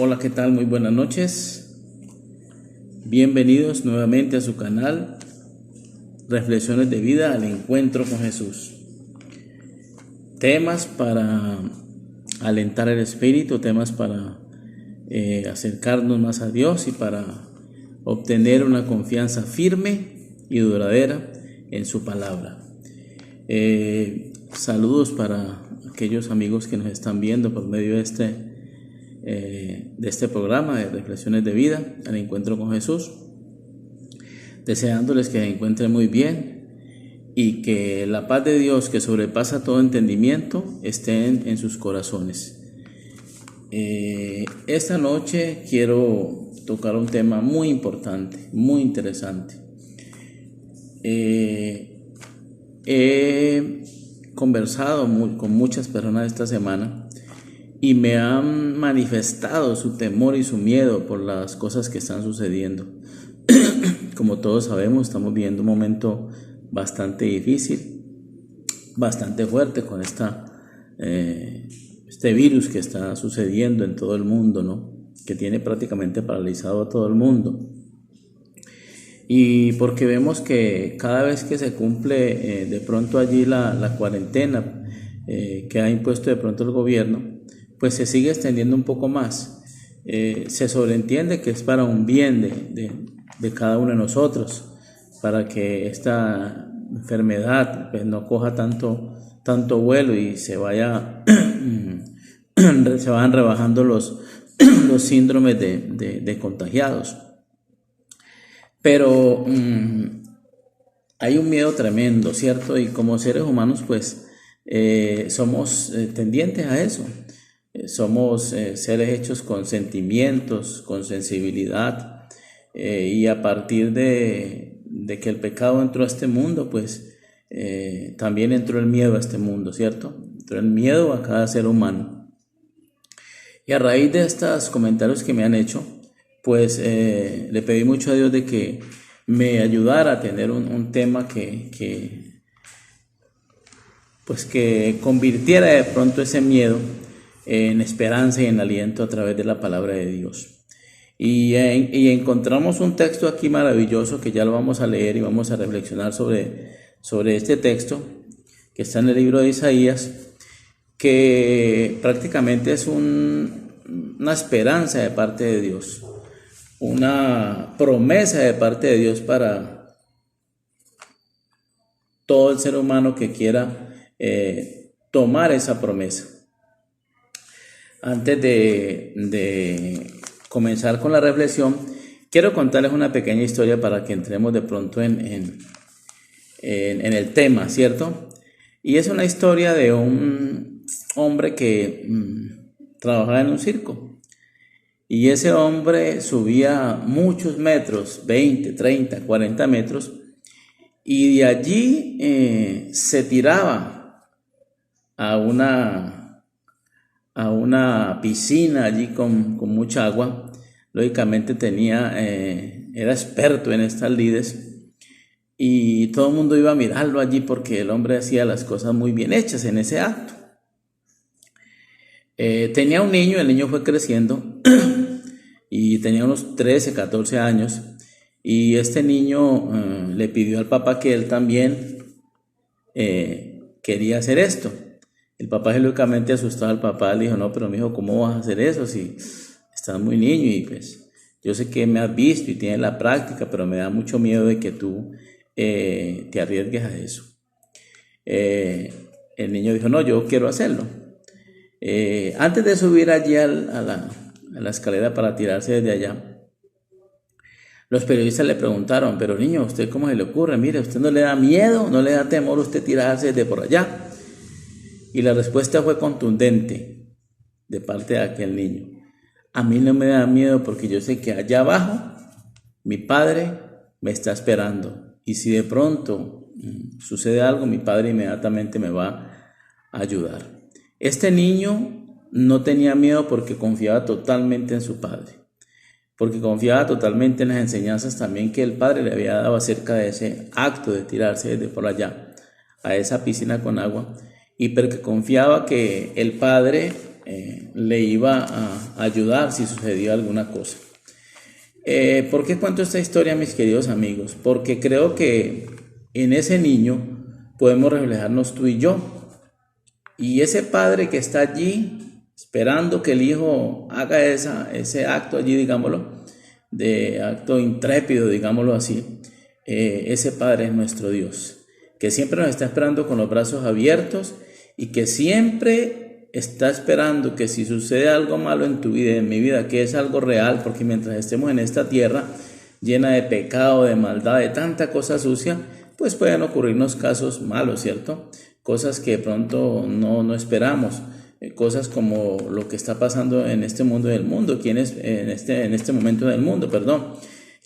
Hola, ¿qué tal? Muy buenas noches. Bienvenidos nuevamente a su canal Reflexiones de Vida al Encuentro con Jesús. Temas para alentar el espíritu, temas para acercarnos más a Dios y para obtener una confianza firme y duradera en su palabra. Saludos para aquellos amigos que nos están viendo por medio de este programa de Reflexiones de Vida al Encuentro con Jesús, deseándoles que se encuentren muy bien y que la paz de Dios, que sobrepasa todo entendimiento, esté en sus corazones. Esta noche quiero tocar un tema muy importante, muy interesante. He conversado con muchas personas esta semana y me han manifestado su temor y su miedo por las cosas que están sucediendo. Como todos sabemos, estamos viviendo un momento bastante difícil, bastante fuerte con este virus que está sucediendo en todo el mundo, ¿no? Que tiene prácticamente paralizado a todo el mundo. Y porque vemos que cada vez que se cumple de pronto allí la cuarentena que ha impuesto de pronto el gobierno, pues se sigue extendiendo un poco más. Se sobreentiende que es para un bien de cada uno de nosotros, para que esta enfermedad pues no coja tanto vuelo y se vayan rebajando los síndromes de contagiados. Pero hay un miedo tremendo, ¿cierto? Y como seres humanos pues somos tendientes a eso. Somos seres hechos con sentimientos, con sensibilidad, y a partir de que el pecado entró a este mundo, pues también entró el miedo a este mundo, ¿cierto? Entró el miedo a cada ser humano. Y a raíz de estos comentarios que me han hecho, pues le pedí mucho a Dios de que me ayudara a tener un tema que convirtiera de pronto ese miedo en esperanza y en aliento a través de la palabra de Dios. Y encontramos un texto aquí maravilloso que ya lo vamos a leer y vamos a reflexionar sobre este texto que está en el libro de Isaías, que prácticamente es una esperanza de parte de Dios, una promesa de parte de Dios para todo el ser humano que quiera tomar esa promesa. Antes de comenzar con la reflexión, quiero contarles una pequeña historia para que entremos de pronto en el tema, ¿cierto? Y es una historia de un hombre que trabajaba en un circo. Y ese hombre subía muchos metros, 20, 30, 40 metros, y de allí se tiraba a una piscina allí con mucha agua. Lógicamente era experto en estas lides y todo el mundo iba a mirarlo allí porque el hombre hacía las cosas muy bien hechas en ese acto. Tenía un niño, el niño fue creciendo y tenía unos 13, 14 años, y este niño le pidió al papá que él también quería hacer esto. El papá, lógicamente asustado, al papá le dijo: no, pero mijo, ¿cómo vas a hacer eso si estás muy niño? Y pues yo sé que me has visto y tienes la práctica, pero me da mucho miedo de que tú te arriesgues a eso. El niño dijo: no, yo quiero hacerlo. Antes de subir allí a la escalera para tirarse desde allá, los periodistas le preguntaron: pero niño, ¿usted cómo se le ocurre? Mire, ¿usted no le da miedo, no le da temor usted tirarse desde por allá? Y la respuesta fue contundente de parte de aquel niño: a mí no me da miedo porque yo sé que allá abajo mi padre me está esperando, y si de pronto sucede algo, mi padre inmediatamente me va a ayudar. Este niño no tenía miedo porque confiaba totalmente en su padre, porque confiaba totalmente en las enseñanzas también que el padre le había dado acerca de ese acto de tirarse desde por allá a esa piscina con agua, y porque confiaba que el padre le iba a ayudar si sucedía alguna cosa. ¿Por qué cuento esta historia, mis queridos amigos? Porque creo que en ese niño podemos reflejarnos tú y yo. Y ese padre que está allí esperando que el hijo haga ese acto allí, digámoslo, de acto intrépido, digámoslo así, ese padre es nuestro Dios, que siempre nos está esperando con los brazos abiertos y que siempre está esperando que si sucede algo malo en tu vida, en mi vida, que es algo real, porque mientras estemos en esta tierra llena de pecado, de maldad, de tanta cosa sucia, pues pueden ocurrirnos casos malos, ¿cierto? Cosas que de pronto no esperamos, cosas como lo que está pasando en este mundo del mundo, en este momento del mundo, perdón.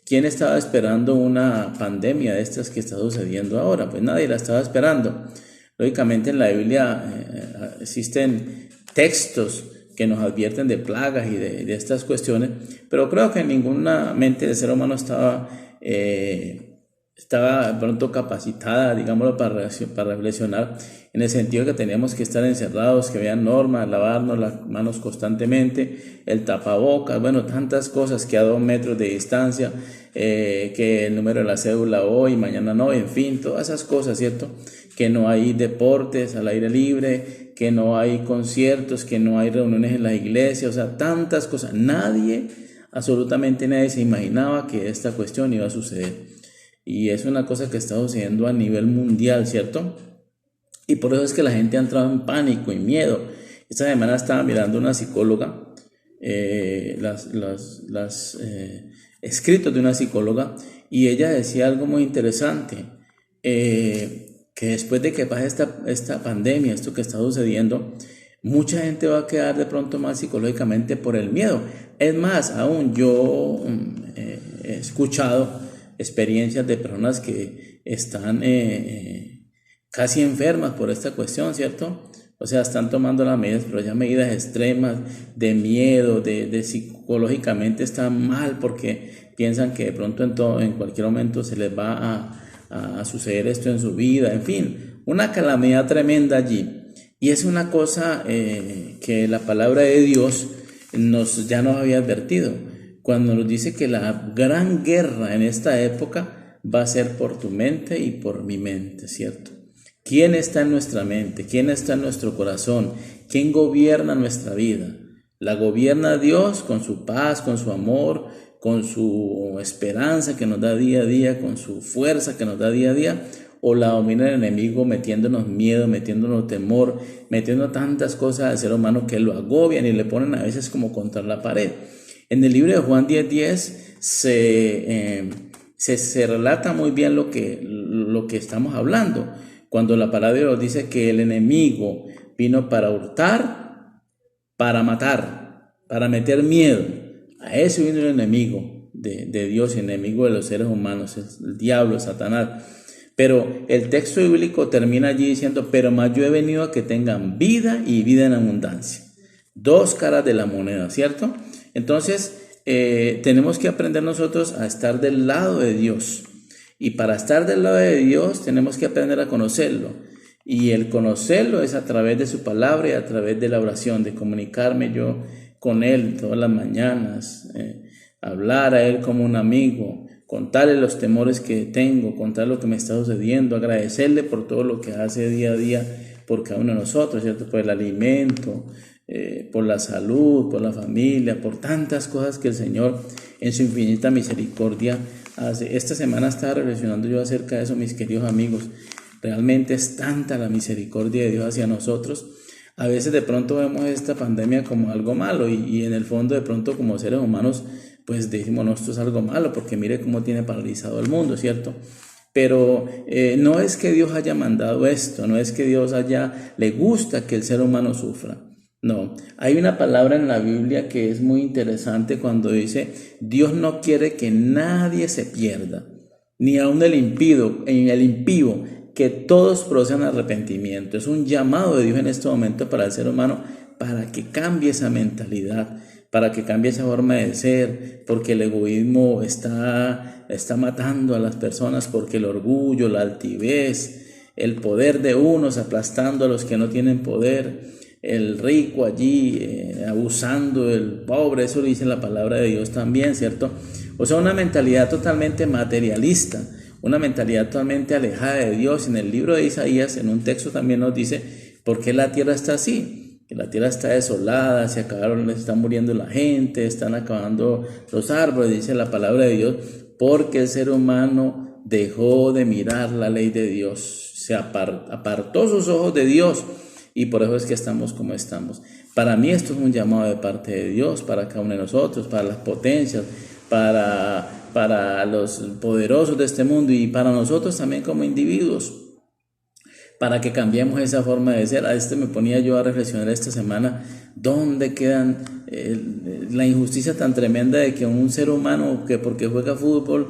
¿Quién estaba esperando una pandemia de estas que está sucediendo ahora? Pues nadie la estaba esperando. Lógicamente en la Biblia existen textos que nos advierten de plagas y de estas cuestiones, pero creo que ninguna mente del ser humano estaba pronto capacitada, digámoslo, para reflexionar en el sentido de que teníamos que estar encerrados, que había normas, lavarnos las manos constantemente, el tapabocas, bueno, tantas cosas, que a 2 metros de distancia, que el número de la cédula hoy, mañana no, en fin, todas esas cosas, ¿cierto? Que no hay deportes al aire libre, que no hay conciertos, que no hay reuniones en las iglesias, o sea, tantas cosas. Absolutamente nadie se imaginaba que esta cuestión iba a suceder. Y es una cosa que está sucediendo a nivel mundial, ¿cierto? Y por eso es que la gente ha entrado en pánico y miedo. Esta semana estaba mirando una psicóloga, los escritos de una psicóloga, y ella decía algo muy interesante, que después de que pase esta pandemia, esto que está sucediendo, mucha gente va a quedar de pronto mal psicológicamente por el miedo. Es más, aún yo he escuchado experiencias de personas que están casi enfermas por esta cuestión, ¿cierto? O sea, están tomando las medidas, pero ya medidas extremas de miedo, de psicológicamente están mal porque piensan que de pronto en cualquier momento se les va a suceder esto en su vida, en fin, una calamidad tremenda allí. Y es una cosa que la palabra de Dios ya nos había advertido, cuando nos dice que la gran guerra en esta época va a ser por tu mente y por mi mente, ¿cierto? ¿Quién está en nuestra mente? ¿Quién está en nuestro corazón? ¿Quién gobierna nuestra vida? ¿La gobierna Dios con su paz, con su amor, con su esperanza que nos da día a día, con su fuerza que nos da día a día? ¿O la domina el enemigo metiéndonos miedo, metiéndonos temor, metiendo tantas cosas al ser humano que lo agobian y le ponen a veces como contra la pared? En el libro de Juan 10:10 se relata muy bien lo que estamos hablando, cuando la palabra de Dios dice que el enemigo vino para hurtar, para matar, para meter miedo. A eso vino el enemigo de Dios, el enemigo de los seres humanos, el diablo, Satanás. Pero el texto bíblico termina allí diciendo, pero más yo he venido a que tengan vida y vida en abundancia. 2 caras de la moneda, ¿cierto? Entonces, tenemos que aprender nosotros a estar del lado de Dios. Y para estar del lado de Dios tenemos que aprender a conocerlo. Y el conocerlo es a través de su palabra y a través de la oración, de comunicarme yo con Él todas las mañanas, hablar a Él como un amigo, contarle los temores que tengo, contar lo que me está sucediendo, agradecerle por todo lo que hace día a día por cada uno de nosotros, ¿cierto? Por el alimento, por la salud, por la familia, por tantas cosas que el Señor en su infinita misericordia hace. Esta semana estaba reflexionando yo acerca de eso, mis queridos amigos. Realmente es tanta la misericordia de Dios hacia nosotros. A veces de pronto vemos esta pandemia como algo malo y en el fondo de pronto como seres humanos pues decimos, no, esto es algo malo porque mire cómo tiene paralizado el mundo, ¿cierto? Pero no es que Dios haya mandado esto, no es que Dios le gusta que el ser humano sufra. No, hay una palabra en la Biblia que es muy interesante cuando dice, Dios no quiere que nadie se pierda, ni aun el impío, que todos procedan arrepentimiento. Es un llamado de Dios en este momento para el ser humano, para que cambie esa mentalidad, para que cambie esa forma de ser, porque el egoísmo está matando a las personas, porque el orgullo, la altivez, el poder de unos aplastando a los que no tienen poder. el rico allí abusando del pobre, eso lo dice la palabra de Dios también, ¿cierto? O sea, una mentalidad totalmente materialista, una mentalidad totalmente alejada de Dios. En el libro de Isaías, en un texto también nos dice, ¿por qué la tierra está así? Que la tierra está desolada, se está muriendo la gente, están acabando los árboles, dice la palabra de Dios, porque el ser humano dejó de mirar la ley de Dios, se apartó sus ojos de Dios, y por eso es que estamos como estamos. Para mí esto es un llamado de parte de Dios, para cada uno de nosotros, para las potencias, para los poderosos de este mundo y para nosotros también como individuos, para que cambiemos esa forma de ser. A me ponía yo a reflexionar esta semana, ¿dónde quedan la injusticia tan tremenda de que un ser humano que porque juega fútbol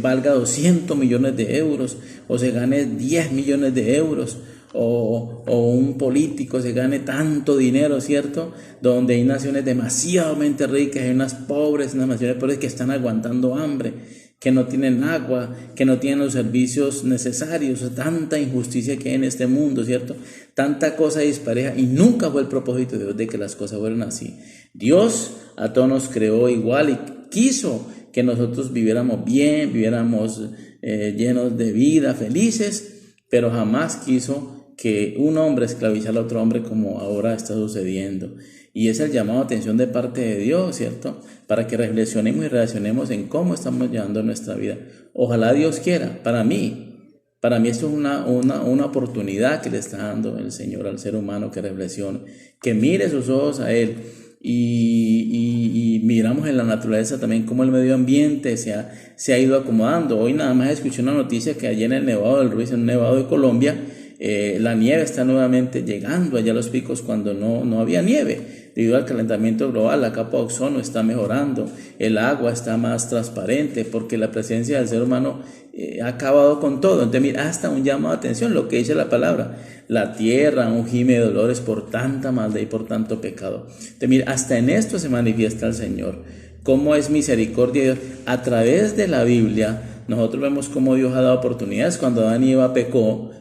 valga 200 millones de euros o se gane 10 millones de euros? O un político se gane tanto dinero, ¿cierto? Donde hay naciones demasiadamente ricas, hay unas pobres, unas naciones pobres que están aguantando hambre, que no tienen agua, que no tienen los servicios necesarios. Tanta injusticia que hay en este mundo, ¿cierto? Tanta cosa dispareja, y nunca fue el propósito de Dios de que las cosas fueran así. Dios a todos nos creó igual y quiso que nosotros viviéramos bien, viviéramos llenos de vida, felices, pero jamás quiso que un hombre esclavizara a otro hombre como ahora está sucediendo. Y es el llamado a atención de parte de Dios, ¿cierto? Para que reflexionemos y reaccionemos en cómo estamos llevando nuestra vida. Ojalá Dios quiera. Para mí esto es una oportunidad que le está dando el Señor al ser humano, que reflexione, que mire sus ojos a Él. Y miramos en la naturaleza también cómo el medio ambiente se ha ido acomodando. Hoy nada más escuché una noticia que allí en el Nevado del Ruiz, en un nevado de Colombia, la nieve está nuevamente llegando allá a los picos cuando no había nieve. Debido al calentamiento global, la capa de ozono está mejorando, el agua está más transparente porque la presencia del ser humano ha acabado con todo. Entonces, mira, hasta un llamado de atención, lo que dice la palabra: la tierra un gime de dolores por tanta maldad y por tanto pecado. Entonces, mira, hasta en esto se manifiesta el Señor. ¿Cómo es misericordia de Dios? A través de la Biblia nosotros vemos cómo Dios ha dado oportunidades. Cuando Adán y Eva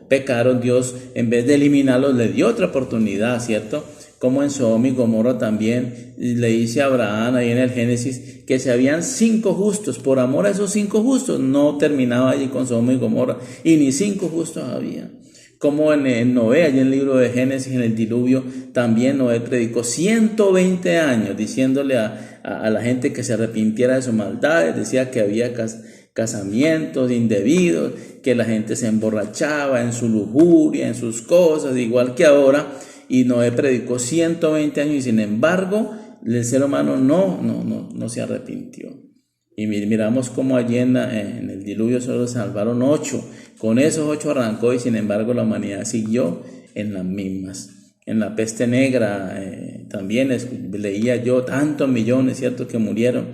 pecaron, Dios, en vez de eliminarlos, le dio otra oportunidad, ¿cierto? Como en Sodoma y Gomorra también le dice a Abraham ahí en el Génesis que si habían 5 justos, por amor a esos 5 justos, no terminaba allí con Sodoma y Gomorra, y ni 5 justos había. Como en Noé, allí en el libro de Génesis, en el diluvio, también Noé predicó 120 años diciéndole a la gente que se arrepintiera de sus maldades. Decía que había casamientos indebidos, que la gente se emborrachaba en su lujuria, en sus cosas, igual que ahora. Y Noé predicó 120 años y sin embargo el ser humano no se arrepintió. Y miramos cómo allí en el diluvio solo se salvaron 8. Con esos 8 arrancó y sin embargo la humanidad siguió en las mismas. En la peste negra también leía yo tantos millones, ¿cierto?, que murieron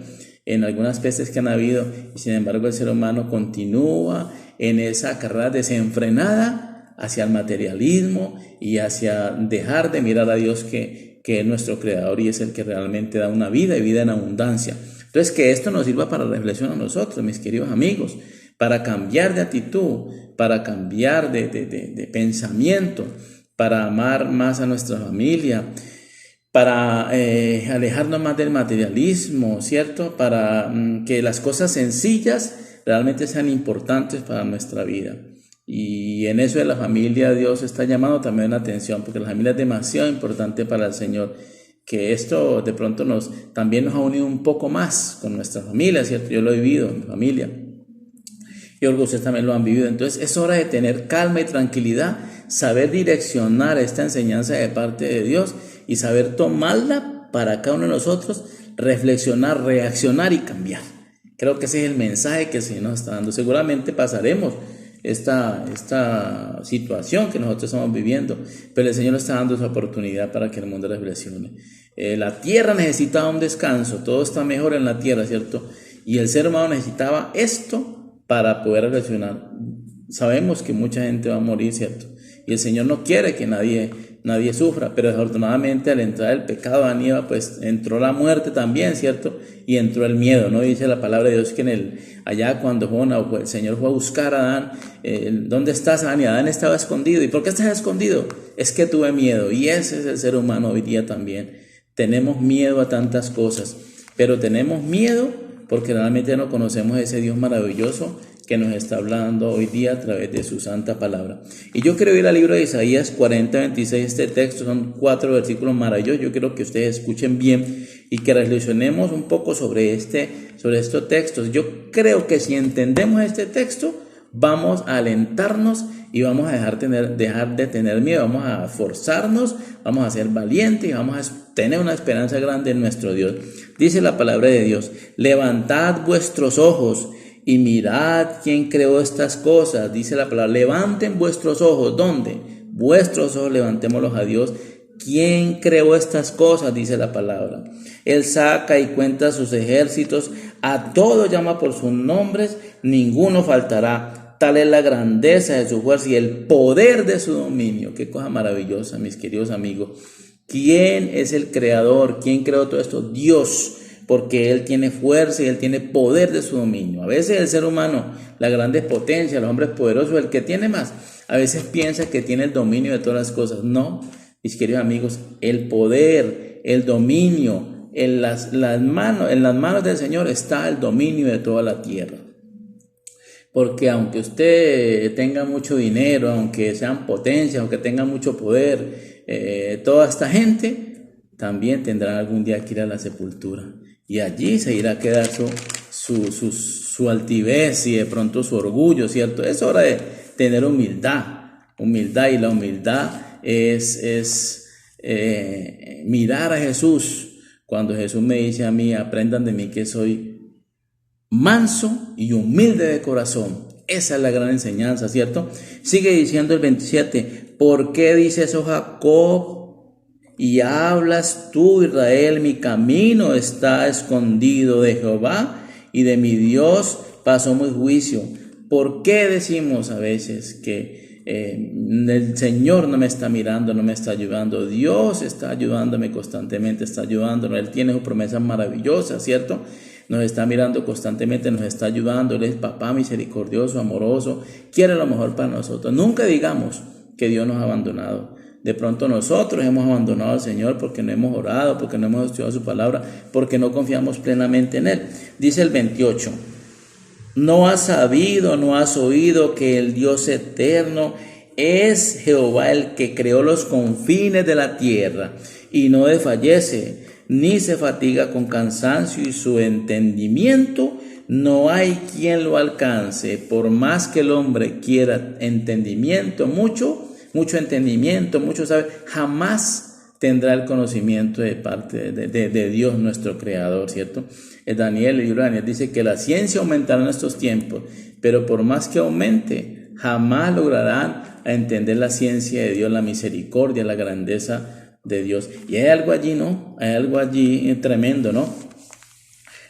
en algunas pestes que han habido, y sin embargo el ser humano continúa en esa carrera desenfrenada hacia el materialismo y hacia dejar de mirar a Dios, que es nuestro creador y es el que realmente da una vida y vida en abundancia. Entonces, que esto nos sirva para reflexión a nosotros, mis queridos amigos, para cambiar de actitud, para cambiar de pensamiento, para amar más a nuestra familia, para alejarnos más del materialismo, ¿cierto? Para que las cosas sencillas realmente sean importantes para nuestra vida. Y en eso de la familia Dios está llamando también la atención, porque la familia es demasiado importante para el Señor, que esto de pronto también nos ha unido un poco más con nuestra familia, ¿cierto? Yo lo he vivido en mi familia y ustedes también lo han vivido. Entonces es hora de tener calma y tranquilidad, saber direccionar esta enseñanza de parte de Dios y saber tomarla para cada uno de nosotros, reflexionar, reaccionar y cambiar. Creo que ese es el mensaje que el Señor nos está dando. Seguramente pasaremos esta situación que nosotros estamos viviendo, pero el Señor nos está dando esa oportunidad para que el mundo reflexione. La tierra necesitaba un descanso, todo está mejor en la tierra, ¿cierto? Y el ser humano necesitaba esto para poder reflexionar. Sabemos que mucha gente va a morir, ¿cierto? Y el Señor no quiere que nadie nadie sufra, pero desafortunadamente al entrar el pecado de Adán y Eva, pues entró la muerte también, ¿cierto? Y entró el miedo, ¿no? Dice la palabra de Dios que allá cuando el Señor fue a buscar a Adán, ¿dónde estás, Adán? Y Adán estaba escondido. ¿Y por qué estás escondido? Es que tuve miedo. Y ese es el ser humano hoy día también. Tenemos miedo a tantas cosas, pero tenemos miedo porque realmente no conocemos a ese Dios maravilloso que nos está hablando hoy día a través de su santa palabra. Y yo quiero ir al libro de Isaías 40:26, este texto, son 4 versículos maravillosos. Yo quiero que ustedes escuchen bien y que reflexionemos un poco sobre estos textos. Yo creo que si entendemos este texto, vamos a alentarnos y vamos a dejar de tener miedo, vamos a forzarnos, vamos a ser valientes y vamos a tener una esperanza grande en nuestro Dios. Dice la palabra de Dios: levantad vuestros ojos y mirad quién creó estas cosas. Dice la palabra, levanten vuestros ojos. ¿Dónde? Vuestros ojos, levantémoslos a Dios. ¿Quién creó estas cosas? Dice la palabra. Él saca y cuenta sus ejércitos, a todos llama por sus nombres, ninguno faltará. Tal es la grandeza de su fuerza y el poder de su dominio. Qué cosa maravillosa, mis queridos amigos. ¿Quién es el creador? ¿Quién creó todo esto? Dios, porque Él tiene fuerza y Él tiene poder de su dominio. A veces el ser humano, las grandes potencias, los hombres poderosos, el que tiene más, a veces piensa que tiene el dominio de todas las cosas. No, mis queridos amigos, el poder, el dominio, en las manos del Señor está el dominio de toda la tierra. Porque aunque usted tenga mucho dinero, aunque sean potencias, aunque tenga mucho poder, toda esta gente también tendrá algún día que ir a la sepultura. Y allí se irá a quedar su altivez y de pronto su orgullo, ¿cierto? Es hora de tener humildad, y la humildad es mirar a Jesús. Cuando Jesús me dice a mí, aprendan de mí que soy manso y humilde de corazón. Esa es la gran enseñanza, ¿cierto? Sigue diciendo el 27, ¿por qué dices, oh Jacob, y hablas tú, Israel? Mi camino está escondido de Jehová, y de mi Dios pasó mi juicio. ¿Por qué decimos a veces que el Señor no me está mirando, no me está ayudando? Dios está ayudándome constantemente, está ayudándome. Él tiene sus promesas maravillosas, ¿cierto? Nos está mirando constantemente, nos está ayudando. Él es papá misericordioso, amoroso, quiere lo mejor para nosotros. Nunca digamos que Dios nos ha abandonado. De pronto nosotros hemos abandonado al Señor porque no hemos orado, porque no hemos estudiado su palabra, porque no confiamos plenamente en Él. Dice el 28, ¿no has sabido, no has oído que el Dios eterno es Jehová, el que creó los confines de la tierra y no desfallece, ni se fatiga con cansancio, y su entendimiento no hay quien lo alcance? Por más que el hombre quiera entendimiento, mucho entendimiento, mucho saber, jamás tendrá el conocimiento de parte de Dios, nuestro creador, ¿cierto? El libro de Daniel dice que la ciencia aumentará en estos tiempos, pero por más que aumente, jamás lograrán entender la ciencia de Dios, la misericordia, la grandeza de Dios. Y hay algo allí, ¿no? Hay algo allí tremendo, ¿no?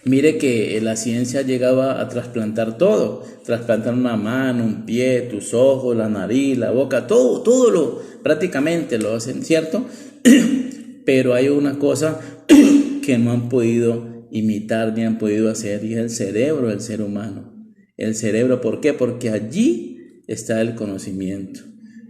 Mire que la ciencia llegaba a trasplantar todo, trasplantar una mano, un pie, tus ojos, la nariz, la boca, todo prácticamente lo hacen, ¿cierto? Pero hay una cosa que no han podido imitar ni han podido hacer, y es el cerebro del ser humano. El cerebro, ¿por qué? Porque allí está el conocimiento,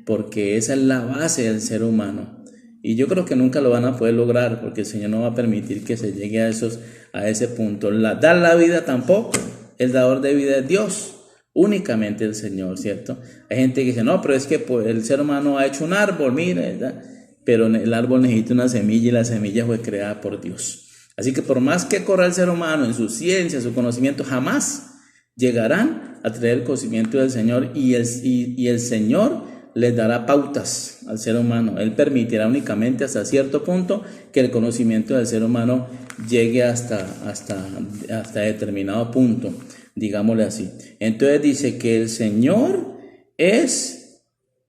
porque esa es la base del ser humano. Y yo creo que nunca lo van a poder lograr, porque el Señor no va a permitir que se llegue a ese punto. Dar la vida tampoco. El dador de vida es Dios, únicamente el Señor, ¿cierto? Hay gente que dice, no, pero es que pues, el ser humano ha hecho un árbol, mire, ¿verdad? Pero el árbol necesita una semilla y la semilla fue creada por Dios. Así que por más que corra el ser humano en su ciencia, su conocimiento, jamás llegarán a traer el conocimiento del Señor, y el Señor les dará pautas al ser humano. Él permitirá únicamente hasta cierto punto que el conocimiento del ser humano llegue hasta determinado punto, digámosle así. Entonces dice que el Señor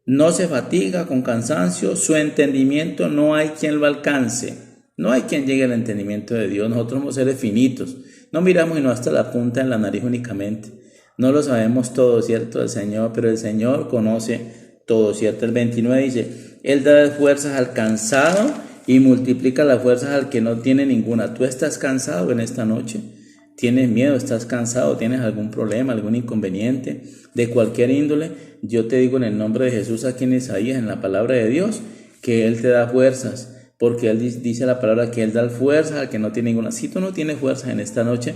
no se fatiga con cansancio, su entendimiento no hay quien lo alcance. No hay quien llegue al entendimiento de Dios. Nosotros somos seres finitos. No miramos y no hasta la punta de la nariz únicamente. No lo sabemos todo, ¿cierto? El Señor, pero el Señor conoce todo, ¿cierto? El 29 dice, Él da fuerzas al cansado y multiplica las fuerzas al que no tiene ninguna. ¿Tú estás cansado en esta noche? ¿Tienes miedo? ¿Estás cansado? ¿Tienes algún problema, algún inconveniente de cualquier índole? Yo te digo en el nombre de Jesús aquí en Isaías, en la palabra de Dios, que Él te da fuerzas, porque Él dice la palabra que Él da fuerzas al que no tiene ninguna. Si tú no tienes fuerzas en esta noche,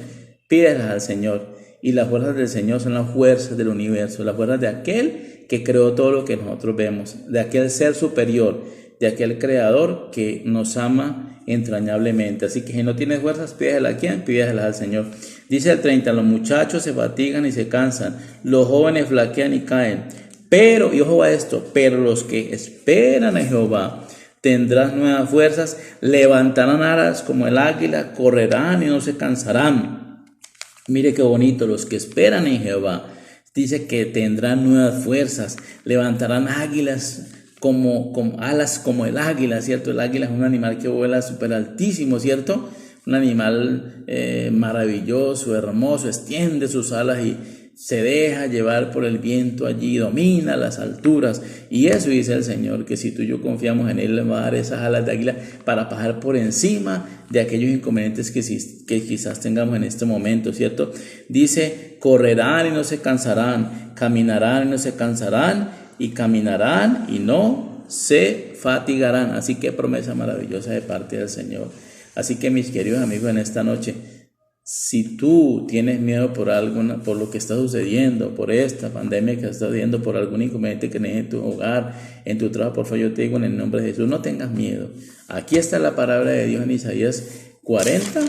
pídelas al Señor. Y las fuerzas del Señor son las fuerzas del universo, las fuerzas de aquel que creó todo lo que nosotros vemos, de aquel ser superior, de aquel creador que nos ama entrañablemente. Así que si no tienes fuerzas, pídeselas a quién, pídeselas al Señor. Dice el 30, los muchachos se fatigan y se cansan, los jóvenes flaquean y caen. Pero, y ojo a esto, pero los que esperan a Jehová tendrán nuevas fuerzas, levantarán alas como el águila, correrán y no se cansarán. Mire qué bonito, los que esperan en Jehová, dice que tendrán nuevas fuerzas, levantarán águilas como alas como el águila, ¿cierto? El águila es un animal que vuela súper altísimo, ¿cierto? Un animal maravilloso, hermoso, extiende sus alas y se deja llevar por el viento allí, domina las alturas. Y eso dice el Señor, que si tú y yo confiamos en Él, le va a dar esas alas de águila para pasar por encima de aquellos inconvenientes que quizás tengamos en este momento, ¿cierto? Dice, correrán y no se cansarán, caminarán y no se cansarán, y caminarán y no se fatigarán. Así que promesa maravillosa de parte del Señor. Así que mis queridos amigos, en esta noche, si tú tienes miedo por lo que está sucediendo, por esta pandemia que está sucediendo, por algún inconveniente que tienes en tu hogar, en tu trabajo, por favor, yo te digo en el nombre de Jesús, no tengas miedo. Aquí está la palabra de Dios en Isaías 40,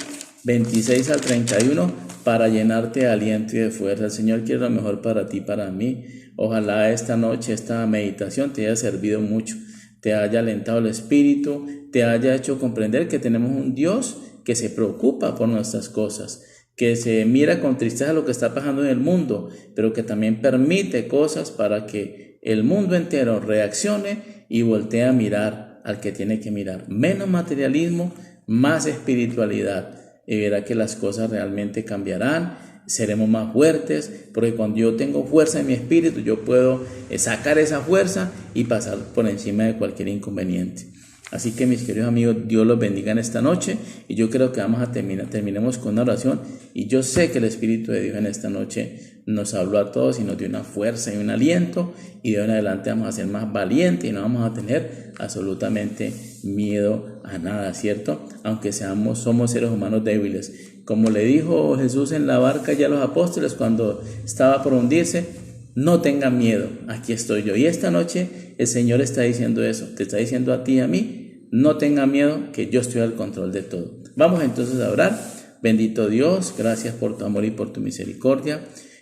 26 al 31, para llenarte de aliento y de fuerza. El Señor quiere lo mejor para ti, para mí. Ojalá esta noche, esta meditación te haya servido mucho, te haya alentado el espíritu, te haya hecho comprender que tenemos un Dios que se preocupa por nuestras cosas, que se mira con tristeza lo que está pasando en el mundo, pero que también permite cosas para que el mundo entero reaccione y voltee a mirar al que tiene que mirar. Menos materialismo, más espiritualidad, y verá que las cosas realmente cambiarán, seremos más fuertes, porque cuando yo tengo fuerza en mi espíritu, yo puedo sacar esa fuerza y pasar por encima de cualquier inconveniente. Así que mis queridos amigos, Dios los bendiga en esta noche, y yo creo que vamos a terminemos con una oración, y yo sé que el Espíritu de Dios en esta noche nos habló a todos y nos dio una fuerza y un aliento, y de hoy en adelante vamos a ser más valientes y no vamos a tener absolutamente miedo a nada, ¿cierto? Aunque somos seres humanos débiles. Como le dijo Jesús en la barca ya a los apóstoles cuando estaba por hundirse, no tengan miedo, aquí estoy yo. Y esta noche el Señor está diciendo eso, te está diciendo a ti y a mí, no tengan miedo, que yo estoy al control de todo. Vamos entonces a orar. Bendito Dios, gracias por tu amor y por tu misericordia,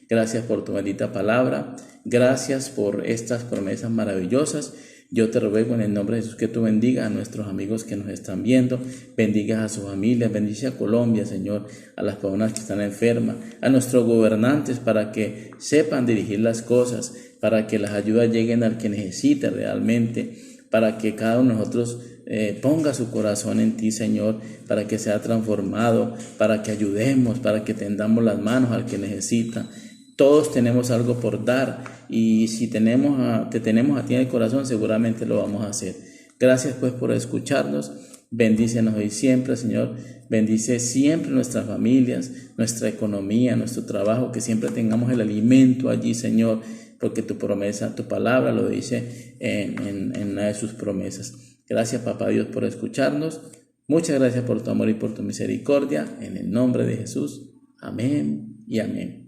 gracias por tu bendita palabra, gracias por estas promesas maravillosas. Yo te ruego en el nombre de Jesús que tú bendigas a nuestros amigos que nos están viendo, bendigas a sus familias, bendice a Colombia, Señor, a las personas que están enfermas, a nuestros gobernantes para que sepan dirigir las cosas, para que las ayudas lleguen al que necesite realmente, para que cada uno de nosotros ponga su corazón en ti, Señor, para que sea transformado, para que ayudemos, para que tendamos las manos al que necesita. Todos tenemos algo por dar, y si te tenemos a ti en el corazón, seguramente lo vamos a hacer. Gracias pues por escucharnos. Bendícenos hoy siempre, Señor. Bendice siempre nuestras familias, nuestra economía, nuestro trabajo, que siempre tengamos el alimento allí, Señor, porque tu promesa, tu palabra lo dice en una de sus promesas. Gracias, Papá Dios, por escucharnos. Muchas gracias por tu amor y por tu misericordia. En el nombre de Jesús. Amén y amén.